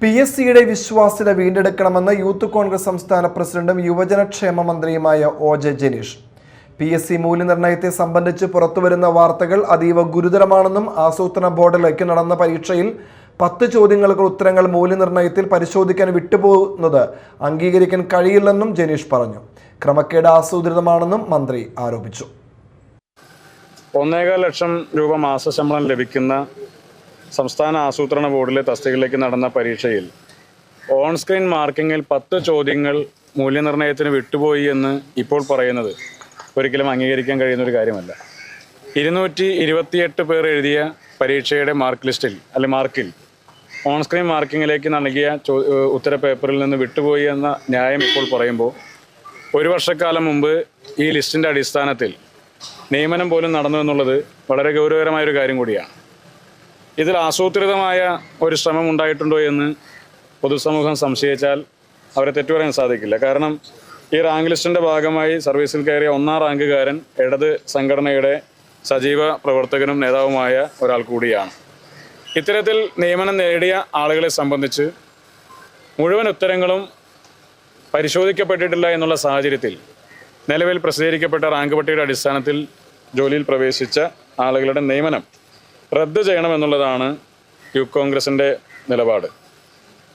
PSCയുടെ വിശ്വാസ്യത വീണ്ടെടുക്കണമെന്ന് യൂത്ത് കോൺഗ്രസ് സംസ്ഥാന പ്രസിഡന്റും യുവജനക്ഷേമ മന്ത്രിയുമായ OJ ജനീഷ്. PSC മൂല്യനിർണ്ണയത്തെ സംബന്ധിച്ച് പുറത്തുവരുന്ന വാർത്തകൾ അതീവ ഗുരുതരമാണെന്നും ആസൂത്രണ ബോർഡിലേക്ക് നടന്ന പരീക്ഷയിൽ 10 ചോദ്യങ്ങൾക്ക് ഉത്തരങ്ങൾ മൂല്യനിർണ്ണയത്തിൽ പരിശോധിക്കാൻ വിട്ടുപോകുന്നത് അംഗീകരിക്കാൻ കഴിയില്ലെന്നും ജനീഷ് പറഞ്ഞു. ക്രമക്കേട് ആസൂത്രിതമാണെന്നും മന്ത്രി ആരോപിച്ചു. 1.25 ലക്ഷം രൂപ മാസശമ്പളം ലഭിക്കുന്ന സംസ്ഥാന ആസൂത്രണ ബോർഡിലെ തസ്തികയിലേക്ക് നടന്ന പരീക്ഷയിൽ ഓൺ സ്ക്രീൻ മാർക്കിങ്ങിൽ 10 ചോദ്യങ്ങൾ മൂല്യനിർണ്ണയത്തിന് വിട്ടുപോയി എന്ന് ഇപ്പോൾ പറയുന്നത് ഒരിക്കലും അംഗീകരിക്കാൻ കഴിയുന്ന ഒരു കാര്യമല്ല. 228 പേർ എഴുതിയ പരീക്ഷയുടെ മാർക്ക് ലിസ്റ്റിൽ മാർക്കിൽ ഓൺ സ്ക്രീൻ മാർക്കിങ്ങിലേക്ക് നൽകിയ ഉത്തര പേപ്പറിൽ നിന്ന് വിട്ടുപോയി എന്ന ന്യായം ഇപ്പോൾ പറയുമ്പോൾ 1 വർഷക്കാലം മുമ്പ് ഈ ലിസ്റ്റിൻ്റെ അടിസ്ഥാനത്തിൽ നിയമനം പോലും നടന്നു എന്നുള്ളത് വളരെ ഗൗരവകരമായൊരു കാര്യം കൂടിയാണ്. ഇതിൽ ആസൂത്രിതമായ ഒരു ശ്രമം ഉണ്ടായിട്ടുണ്ടോ എന്ന് പൊതുസമൂഹം സംശയിച്ചാൽ അവരെ തെറ്റു പറയാൻ സാധിക്കില്ല. കാരണം ഈ റാങ്ക് ലിസ്റ്റിൻ്റെ ഭാഗമായി സർവീസിൽ കയറിയ 1-ാം റാങ്കുകാരൻ ഇടത് സംഘടനയുടെ സജീവ പ്രവർത്തകനും നേതാവുമായ ഒരാൾ കൂടിയാണ്. ഇത്തരത്തിൽ നിയമനം നേടിയ ആളുകളെ സംബന്ധിച്ച് മുഴുവൻ ഉത്തരങ്ങളും പരിശോധിക്കപ്പെട്ടിട്ടില്ല എന്നുള്ള സാഹചര്യത്തിൽ നിലവിൽ പ്രസിദ്ധീകരിക്കപ്പെട്ട റാങ്ക് പട്ടികയുടെ അടിസ്ഥാനത്തിൽ ജോലിയിൽ പ്രവേശിച്ച ആളുകളുടെ നിയമനം റദ്ദ് ചെയ്യണമെന്നുള്ളതാണ് യൂത്ത് കോൺഗ്രസിൻ്റെ നിലപാട്.